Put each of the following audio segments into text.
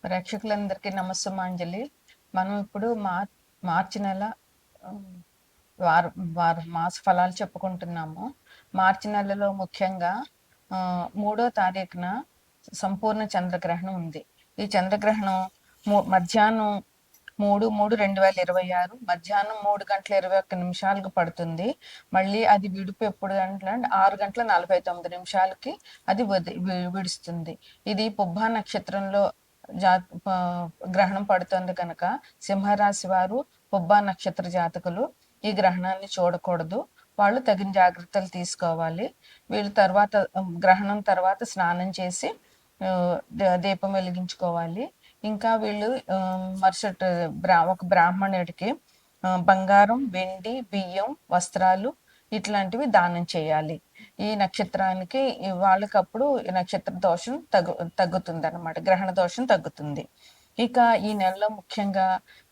ప్రేక్షకులందరికీ నమస్సుమాంజలి. మనం ఇప్పుడు మార్చి నెల ఆహ్, వార వార మాస ఫలాలు చెప్పుకుంటున్నాము. మార్చి నెలలో ముఖ్యంగా 3 తారీఖున సంపూర్ణ చంద్రగ్రహణం ఉంది. ఈ చంద్రగ్రహణం మధ్యాహ్నం 3/3/2026 మధ్యాహ్నం 3:21 పడుతుంది. మళ్ళీ అది విడుపు ఎప్పుడు అంటే 6:49 అది విడుస్తుంది. ఇది పుబ్బా నక్షత్రంలో జా గ్రహణం పడుతుంది కనుక సింహరాశి వారు పుబ్బా నక్షత్ర జాతకులు ఈ గ్రహణాన్ని చూడకూడదు. వాళ్ళు తగిన జాగ్రత్తలు తీసుకోవాలి. వీళ్ళు తర్వాత గ్రహణం తర్వాత స్నానం చేసి దీపం వెలిగించుకోవాలి. ఇంకా వీళ్ళు మరుసటి ఒక బ్రాహ్మణుడికి బంగారం, వెండి, బియ్యం, వస్త్రాలు ఇట్లాంటివి దానం చేయాలి. ఈ నక్షత్రానికి వాళ్ళకప్పుడు ఈ నక్షత్ర దోషం తగ్గుతుంది అనమాట, గ్రహణ దోషం తగ్గుతుంది. ఇక ఈ నెలలో ముఖ్యంగా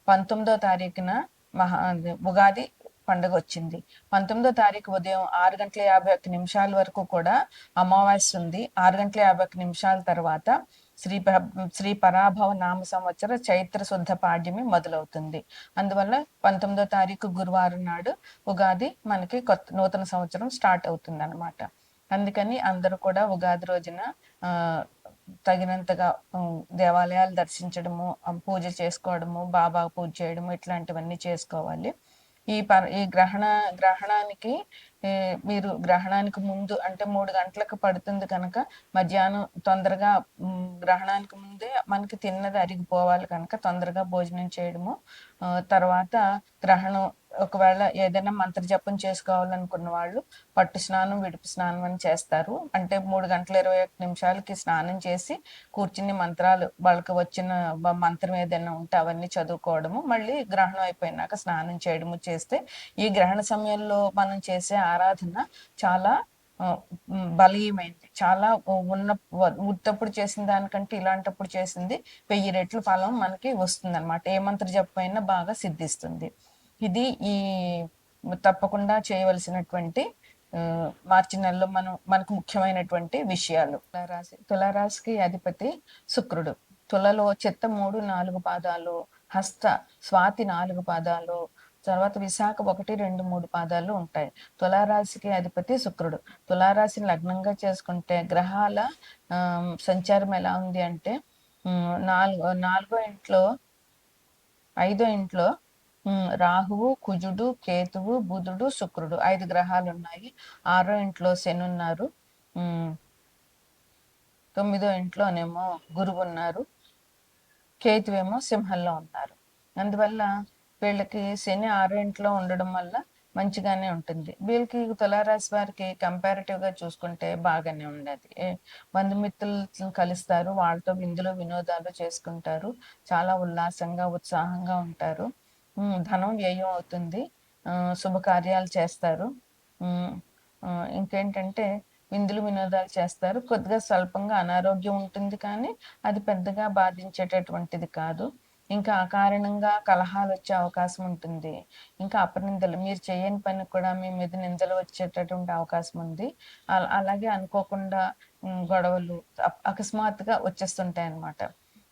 19వ తారీఖున ఉగాది పండుగ వచ్చింది. 19వ తారీఖు ఉదయం 6:51 వరకు కూడా అమావాస్య ఉంది. 6:51 తర్వాత శ్రీ పరాభవ నామ సంవత్సర చైత్ర శుద్ధ పాడ్యమి మొదలవుతుంది. అందువల్ల 19వ తారీఖు గురువారం నాడు ఉగాది మనకి నూతన సంవత్సరం స్టార్ట్ అవుతుంది అనమాట. అందుకని అందరూ కూడా ఉగాది రోజున తగినంతగా దేవాలయాలు దర్శించడము, పూజ చేసుకోవడము, బాబా పూజ చేయడము ఇట్లాంటివన్నీ చేసుకోవాలి. ఈ గ్రహణానికి మీరు గ్రహణానికి ముందు అంటే 3 గంటలకు పడుతుంది కనుక మధ్యాహ్నం తొందరగా గ్రహణానికి ముందే మనకి తిన్నది అరిగిపోవాలి కనుక తొందరగా భోజనం చేయడము. తర్వాత గ్రహణం ఒకవేళ ఏదైనా మంత్ర జపం చేసుకోవాలనుకున్న వాళ్ళు పట్టు స్నానం, విడుపు స్నానం అని చేస్తారు. అంటే 3:21 స్నానం చేసి కూర్చుని మంత్రాలు వాళ్ళకి వచ్చిన మంత్రం ఏదైనా ఉంటే అవన్నీ చదువుకోవడము, మళ్ళీ గ్రహణం అయిపోయినాక స్నానం చేయడము చేస్తే ఈ గ్రహణ సమయంలో మనం చేసే ఆరాధన చాలా బలీయమైంది. చాలా ఉత్తప్పుడు చేసిన దానికంటే ఇలాంటప్పుడు చేసింది 1000 రెట్లు ఫలం మనకి వస్తుంది అనమాట. ఏ మంత్ర జపం అయినా బాగా సిద్ధిస్తుంది. ఇది ఈ తప్పకుండా చేయవలసినటువంటి మార్చి నెలలో మనకు ముఖ్యమైనటువంటి విషయాలు. తులారాశికి అధిపతి శుక్రుడు. తులలో చిత్త 3, 4 పాదాలు, హస్త, స్వాతి 4 పాదాలు, తర్వాత విశాఖ 1, 2, 3 పాదాలు ఉంటాయి. తులారాశికి అధిపతి శుక్రుడు. తులారాశిని లగ్నంగా చేసుకుంటే గ్రహాల సంచారం ఎలా ఉంది అంటే 4వ ఇంట్లో, 5వ ఇంట్లో రాహువు, కుజుడు, కేతువు, బుధుడు, శుక్రుడు 5 గ్రహాలు ఉన్నాయి. 6వ ఇంట్లో శని ఉన్నారు. 9వ ఇంట్లోనేమో గురువు ఉన్నారు. కేతువేమో సింహంలో ఉన్నారు. అందువల్ల వీళ్ళకి శని 6వ ఇంట్లో ఉండడం వల్ల మంచిగానే ఉంటుంది. వీళ్ళకి తులారాశి వారికి కంపారిటివ్గా చూసుకుంటే బాగానే ఉండదు. బంధుమిత్రులు కలుస్తారు, వాళ్ళతో విందులు వినోదాలు చేసుకుంటారు, చాలా ఉల్లాసంగా ఉత్సాహంగా ఉంటారు. ధనం వ్యయం అవుతుంది, శుభకార్యాలు చేస్తారు. ఇంకేంటంటే విందులు వినోదాలు చేస్తారు. కొద్దిగా స్వల్పంగా అనారోగ్యం ఉంటుంది, కానీ అది పెద్దగా బాధించేటటువంటిది కాదు. ఇంకా అకారణంగా కలహాలు వచ్చే అవకాశం ఉంటుంది. ఇంకా అపనిందలు, మీరు చేయని పని కూడా మీ మీద నిందలు వచ్చేటటువంటి అవకాశం ఉంది. అలాగే అనుకోకుండా గొడవలు అకస్మాత్తుగా వచ్చేస్తుంటాయి అన్నమాట.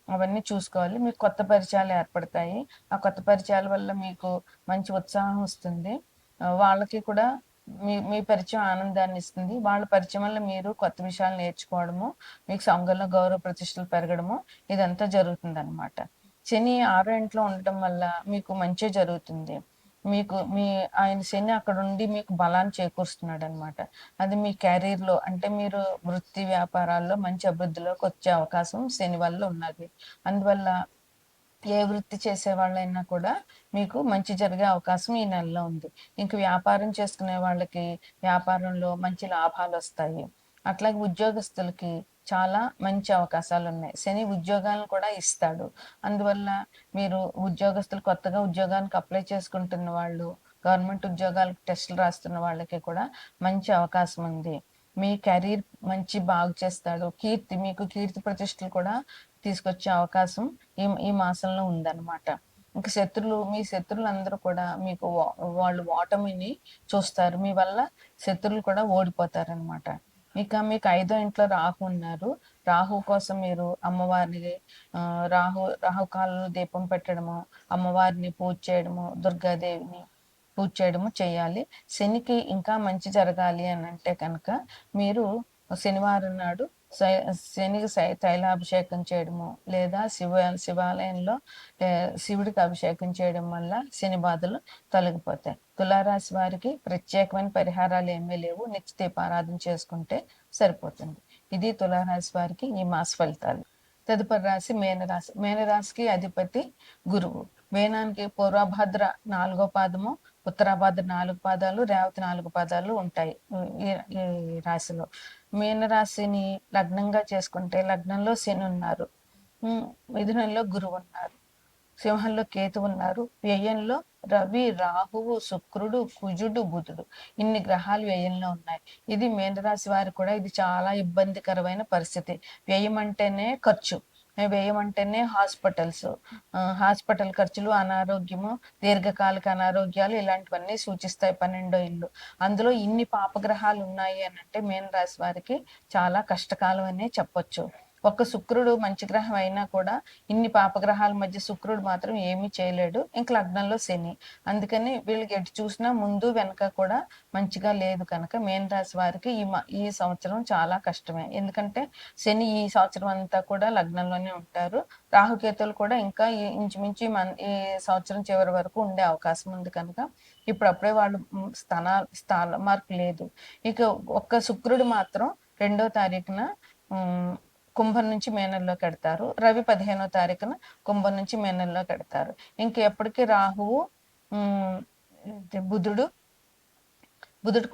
అవన్నీ చూసుకోవాలి. మీకు కొత్త పరిచయాలు ఏర్పడతాయి. ఆ కొత్త పరిచయాల వల్ల మీకు మంచి ఉత్సాహం వస్తుంది. వాళ్ళకి కూడా మీ పరిచయం ఆనందాన్ని ఇస్తుంది. వాళ్ళ పరిచయం వల్ల మీరు కొత్త విషయాలు నేర్చుకోవడము, మీకు సంఘంలో గౌరవ ప్రతిష్టలు పెరగడము ఇదంతా జరుగుతుంది అనమాట. శని 6వ ఇంట్లో ఉండటం వల్ల మీకు మంచి జరుగుతుంది. ఆయన శని అక్కడ ఉండి మీకు బలాన్ని చేకూరుస్తున్నాడు అనమాట. అది మీ కెరీర్లో అంటే మీరు వృత్తి వ్యాపారాల్లో మంచి అభివృద్ధిలోకి వచ్చే అవకాశం శని వల్ల ఉన్నది. అందువల్ల ఏ వృత్తి చేసే వాళ్ళైనా కూడా మీకు మంచి జరిగే అవకాశం ఈ నెలలో ఉంది. ఇంక వ్యాపారం చేసుకునే వాళ్ళకి వ్యాపారంలో మంచి లాభాలు వస్తాయి. అట్లాగే ఉద్యోగస్తులకి చాలా మంచి అవకాశాలు ఉన్నాయి. శని ఉద్యోగాలను కూడా ఇస్తాడు. అందువల్ల మీరు ఉద్యోగస్తులు కొత్తగా ఉద్యోగానికి అప్లై చేసుకుంటున్న వాళ్ళు, గవర్నమెంట్ ఉద్యోగాలకు టెస్టులు రాస్తున్న వాళ్ళకి కూడా మంచి అవకాశం ఉంది. మీ కెరీర్ బాగు చేస్తాడు. మీకు కీర్తి ప్రతిష్టలు కూడా తీసుకొచ్చే అవకాశం ఈ మాసంలో ఉందన్నమాట. ఇంక మీ శత్రువులు అందరూ కూడా మీకు వాళ్ళు ఓటమిని చూస్తారు. మీ వల్ల శత్రువులు కూడా ఓడిపోతారనమాట. ఇక మీకు 5వ ఇంట్లో రాహు ఉన్నారు. రాహు కోసం మీరు అమ్మవారిని రాహుకాలంలో దీపం పెట్టడము, అమ్మవారిని పూజ చేయడము, దుర్గాదేవిని పూజ చేయడము చేయాలి. శనికి ఇంకా మంచి జరగాలి అని అంటే కనుక మీరు శనివారం నాడు శనికి తైలాభిషేకం చేయడము, లేదా శివాలయంలో శివుడికి అభిషేకం చేయడం వల్ల శని బాధలు తొలగిపోతాయి. తులారాశి వారికి ప్రత్యేకమైన పరిహారాలు ఏమీ లేవు. నిత్య దీపారాధన చేసుకుంటే సరిపోతుంది. ఇది తులారాశి వారికి ఈ మాస ఫలితాలు. తదుపరి రాశి మేనరాశి. మేనరాశికి అధిపతి గురువు. మేనానికి పూర్వభద్ర 4వ పాదము, ఉత్తరాభద్ర 4 పాదాలు, రేవతి 4 పాదాలు ఉంటాయి ఈ ఈ రాశిలో. మీనరాశిని లగ్నంగా చేసుకుంటే లగ్నంలో శని ఉన్నారు, మిథునంలో గురువు ఉన్నారు, సింహంలో కేతు ఉన్నారు, వ్యయంలో రవి, రాహువు, శుక్రుడు, కుజుడు, బుధుడు, ఇన్ని గ్రహాలు వ్యయంలో ఉన్నాయి. ఇది మీనరాశి వారికి కూడా ఇది చాలా ఇబ్బందికరమైన పరిస్థితి. వ్యయం అంటేనే ఖర్చు, వ్యయం అంటేనే హాస్పిటల్ ఖర్చులు, అనారోగ్యము, దీర్ఘకాలిక అనారోగ్యాలు ఇలాంటివన్నీ సూచిస్తాయి 12వ ఇల్లు. అందులో ఇన్ని పాపగ్రహాలు ఉన్నాయి అని అంటే మీనరాశి వారికి చాలా కష్టకాలం అనే చెప్పొచ్చు. ఒక్క శుక్రుడు మంచి గ్రహం అయినా కూడా ఇన్ని పాపగ్రహాల మధ్య శుక్రుడు మాత్రం ఏమీ చేయలేడు. ఇంక లగ్నంలో శని. అందుకని వీళ్ళకి ఎటు చూసినా ముందు వెనక కూడా మంచిగా లేదు కనుక మీన రాశి వారికి ఈ సంవత్సరం చాలా కష్టమే. ఎందుకంటే శని ఈ సంవత్సరం అంతా కూడా లగ్నంలోనే ఉంటారు. రాహుకేతులు కూడా ఇంకా ఇంచుమించు ఈ సంవత్సరం చివరి వరకు ఉండే అవకాశం ఉంది కనుక ఇప్పుడప్పుడే వాళ్ళు స్థాన మార్పు లేదు. ఇక ఒక్క శుక్రుడు మాత్రం 2వ తారీఖున కుంభం నుంచి మేనంలో కడతారు. రవి 15వ తారీఖున కుంభం నుంచి మేనంలో కడతారు. ఎప్పటికీ రాహువు, బుధుడు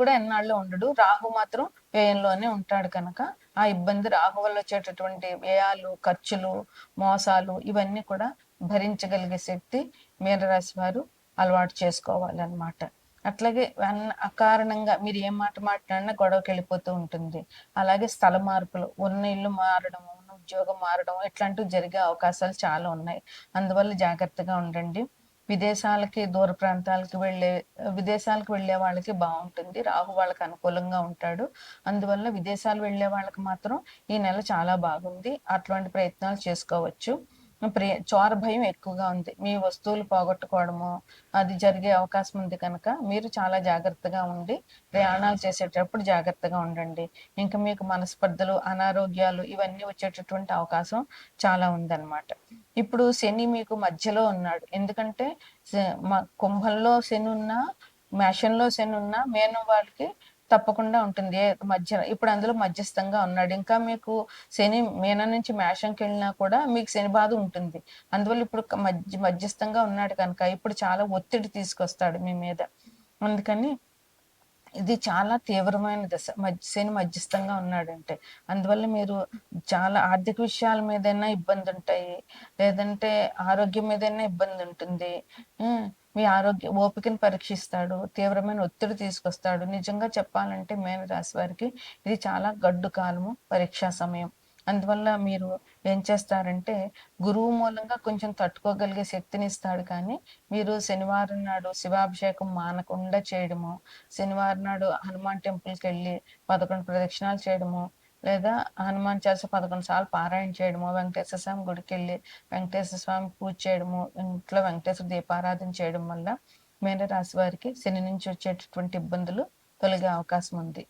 కూడా ఎన్నాళ్ళు ఉండడు. రాహు మాత్రం వ్యయంలోనే ఉంటాడు కనుక ఆ ఇబ్బంది, రాహు వల్ల వచ్చేటటువంటి వ్యయాలు, ఖర్చులు, మోసాలు ఇవన్నీ కూడా భరించగలిగే శక్తి మీనరాశి వారు అలవాటు చేసుకోవాలన్నమాట. అట్లాగే అకారణంగా మీరు ఏం మాట మాట్లాడినా గొడవకి వెళ్ళిపోతూ ఉంటుంది. అలాగే స్థల మార్పులు, ఉన్న ఇల్లు మారడం, ఉన్న ఉద్యోగం మారడం ఇట్లాంటివి జరిగే అవకాశాలు చాలా ఉన్నాయి. అందువల్ల జాగ్రత్తగా ఉండండి. విదేశాలకి, దూర ప్రాంతాలకి విదేశాలకు వెళ్ళే వాళ్ళకి బాగుంటుంది. రాహు వాళ్ళకి అనుకూలంగా ఉంటాడు. అందువల్ల విదేశాలు వెళ్ళే వాళ్ళకి మాత్రం ఈ నెల చాలా బాగుంది. అటువంటి ప్రయత్నాలు చేసుకోవచ్చు. చోర భయం ఎక్కువగా ఉంది. మీ వస్తువులు పోగొట్టుకోవడము అది జరిగే అవకాశం ఉంది కనుక మీరు చాలా జాగ్రత్తగా ఉండి ప్రయాణాలు చేసేటప్పుడు జాగ్రత్తగా ఉండండి. ఇంకా మీకు మనస్పర్ధలు, అనారోగ్యాలు ఇవన్నీ వచ్చేటటువంటి అవకాశం చాలా ఉందన్నమాట. ఇప్పుడు శని మీకు మధ్యలో ఉన్నాడు. ఎందుకంటే కుంభంలో శని ఉన్నా, మేషంలో శని ఉన్నా మేనం వాళ్ళకి తప్పకుండా ఉంటుంది ఇప్పుడు అందులో మధ్యస్థంగా ఉన్నాడు. ఇంకా మీకు శని మీనం నుంచి మేషంకి వెళ్ళినా కూడా మీకు శని బాధ ఉంటుంది. అందువల్ల ఇప్పుడు మధ్యస్థంగా ఉన్నాడు కనుక ఇప్పుడు చాలా ఒత్తిడి తీసుకొస్తాడు మీ మీద. అందుకని ఇది చాలా తీవ్రమైన దశ. శని మధ్యస్థంగా ఉన్నాడంటే అందువల్ల మీరు చాలా ఆర్థిక విషయాల మీదైనా ఇబ్బంది ఉంటాయి, లేదంటే ఆరోగ్యం మీదైనా ఇబ్బంది ఉంటుంది. మీ ఓపికను పరీక్షిస్తాడు, తీవ్రమైన ఒత్తిడి తీసుకొస్తాడు. నిజంగా చెప్పాలంటే మీన రాశి వారికి ఇది చాలా గడ్డు కాలము, పరీక్షా సమయం. అందువల్ల మీరు ఏం చేస్తారంటే గురువు మూలంగా కొంచెం తట్టుకోగలిగే శక్తిని ఇస్తాడు. కానీ మీరు శనివారం నాడు శివాభిషేకం మానకుండా చేయడము, శనివారం నాడు హనుమాన్ టెంపుల్కి వెళ్ళి 11 ప్రదక్షిణాలు చేయడము, లేదా హనుమాన్ చాలీస 11 సార్లు పారాయణ చేయడము, వెంకటేశ్వర స్వామి గుడికి వెళ్ళి వెంకటేశ్వర స్వామి పూజ చేయడము, ఇంట్లో వెంకటేశ్వర దీపారాధన చేయడం వల్ల మీన రాశి వారికి శని నుంచి వచ్చేటటువంటి ఇబ్బందులు తొలగే అవకాశం ఉంది.